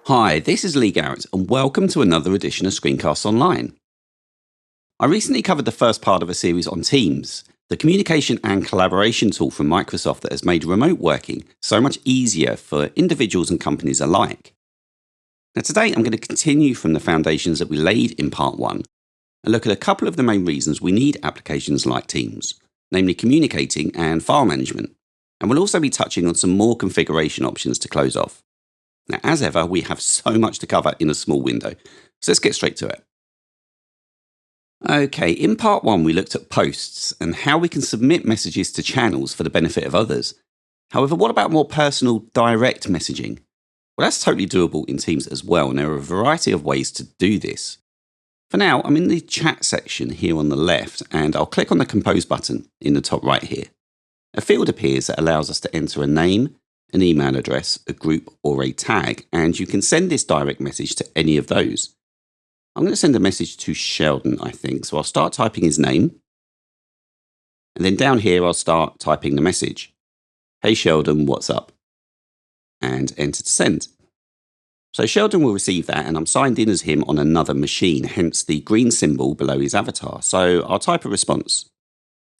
Hi, this is Lee Garrett, and welcome to another edition of Screencasts Online. I recently covered the first part of a series on Teams, the communication and collaboration tool from Microsoft that has made remote working so much easier for individuals and companies alike. Now today I'm going to continue from the foundations that we laid in part 1 and look at a couple of the main reasons we need applications like Teams, namely communicating and file management, and we'll also be touching on some more configuration options to close off. Now, as ever, we have so much to cover in a small window, so let's get straight to it. Okay, in part 1 we looked at posts and how we can submit messages to channels for the benefit of others. However, what about more personal, direct messaging? Well, that's totally doable in Teams as well, and there are a variety of ways to do this. For now, I'm in the chat section here on the left, and I'll click on the Compose button in the top right here. A field appears that allows us to enter a name, an email address, a group, or a tag, and you can send this direct message to any of those. I'm going to send a message to Sheldon, I think, so I'll start typing his name, and then down here I'll start typing the message. Hey Sheldon, what's up? And enter to send. So Sheldon will receive that, and I'm signed in as him on another machine, hence the green symbol below his avatar, so I'll type a response.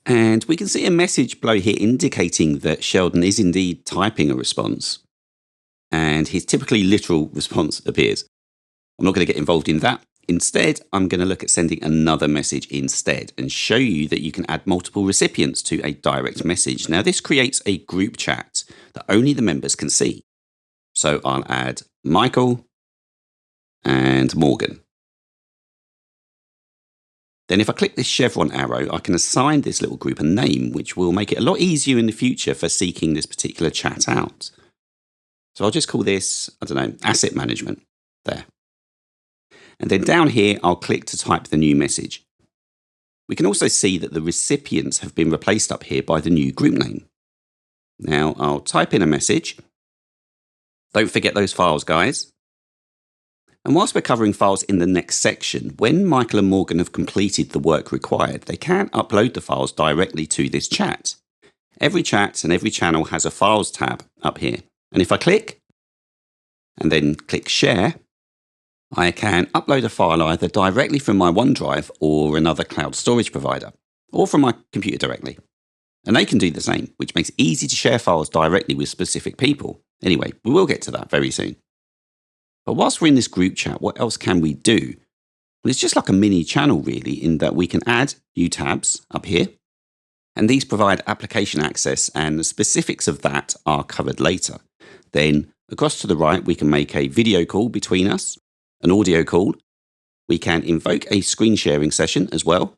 And we can see a message below here indicating that Sheldon is indeed typing a response. And his typically literal response appears. I'm not going to get involved in that. Instead, I'm going to look at sending another message instead and show you that you can add multiple recipients to a direct message. Now, this creates a group chat that only the members can see. So I'll add Michael and Morgan. Then if I click this chevron arrow, I can assign this little group a name, which will make it a lot easier in the future for seeking this particular chat out. So I'll just call this, asset management, there. And then down here, I'll click to type the new message. We can also see that the recipients have been replaced up here by the new group name. Now I'll type in a message. Don't forget those files, guys. And whilst we're covering files in the next section, when Michael and Morgan have completed the work required, they can upload the files directly to this chat. Every chat and every channel has a Files tab up here. And if I click, and then click Share, I can upload a file either directly from my OneDrive or another cloud storage provider, or from my computer directly. And they can do the same, which makes it easy to share files directly with specific people. Anyway, we will get to that very soon. But whilst we're in this group chat, what else can we do? Well, it's just like a mini channel really, in that we can add new tabs up here. And these provide application access, and the specifics of that are covered later. Then across to the right, we can make a video call between us, an audio call. We can invoke a screen sharing session as well.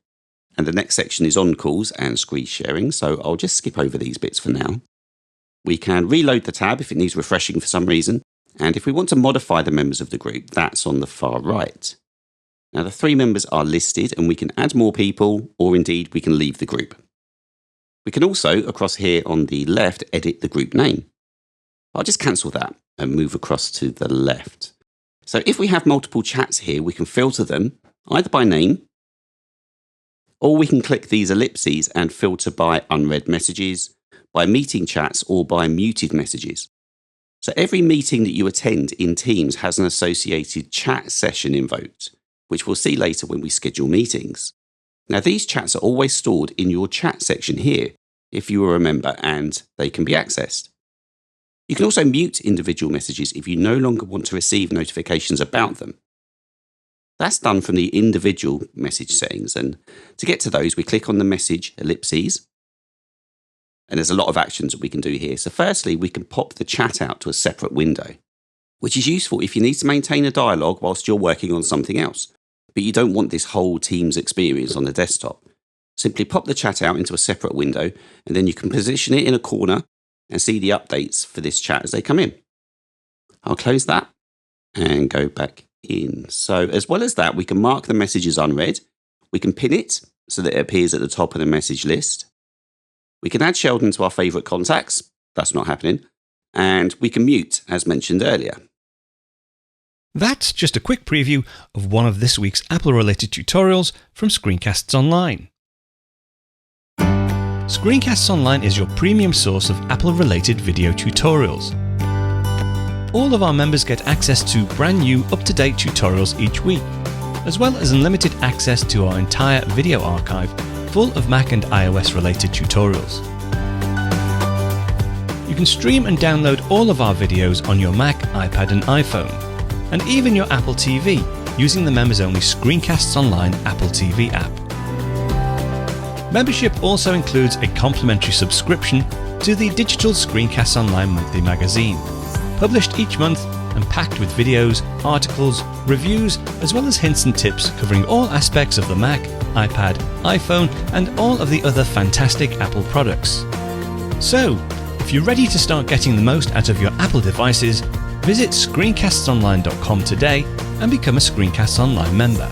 And the next section is on calls and screen sharing. So I'll just skip over these bits for now. We can reload the tab if it needs refreshing for some reason. And if we want to modify the members of the group, that's on the far right. Now the 3 members are listed, and we can add more people, or indeed we can leave the group. We can also, across here on the left, edit the group name. I'll just cancel that and move across to the left. So if we have multiple chats here, we can filter them either by name, or we can click these ellipses and filter by unread messages, by meeting chats, or by muted messages. So every meeting that you attend in Teams has an associated chat session invoked, which we'll see later when we schedule meetings. Now these chats are always stored in your chat section here, if you are a member, and they can be accessed. You can also mute individual messages if you no longer want to receive notifications about them. That's done from the individual message settings, and to get to those, we click on the message ellipses. And there's a lot of actions that we can do here. So firstly, we can pop the chat out to a separate window, which is useful if you need to maintain a dialogue whilst you're working on something else, but you don't want this whole Teams experience on the desktop. Simply pop the chat out into a separate window, and then you can position it in a corner and see the updates for this chat as they come in. I'll close that and go back in. So as well as that, we can mark the message as unread. We can pin it so that it appears at the top of the message list. We can add Sheldon to our favourite contacts. That's not happening. And we can mute, as mentioned earlier. That's just a quick preview of one of this week's Apple-related tutorials from Screencasts Online. Screencasts Online is your premium source of Apple-related video tutorials. all of our members get access to brand new up-to-date tutorials each week, as well as unlimited access to our entire video archive full of Mac and iOS related tutorials. You can stream and download all of our videos on your Mac, iPad and iPhone, and even your Apple TV using the members-only Screencasts Online Apple TV app. Membership also includes a complimentary subscription to the digital Screencasts Online monthly magazine, published each month and packed with videos, articles, reviews, as well as hints and tips covering all aspects of the Mac, iPad, iPhone, and all of the other fantastic Apple products. So, if you're ready to start getting the most out of your Apple devices, visit screencastsonline.com today and become a Screencasts Online member.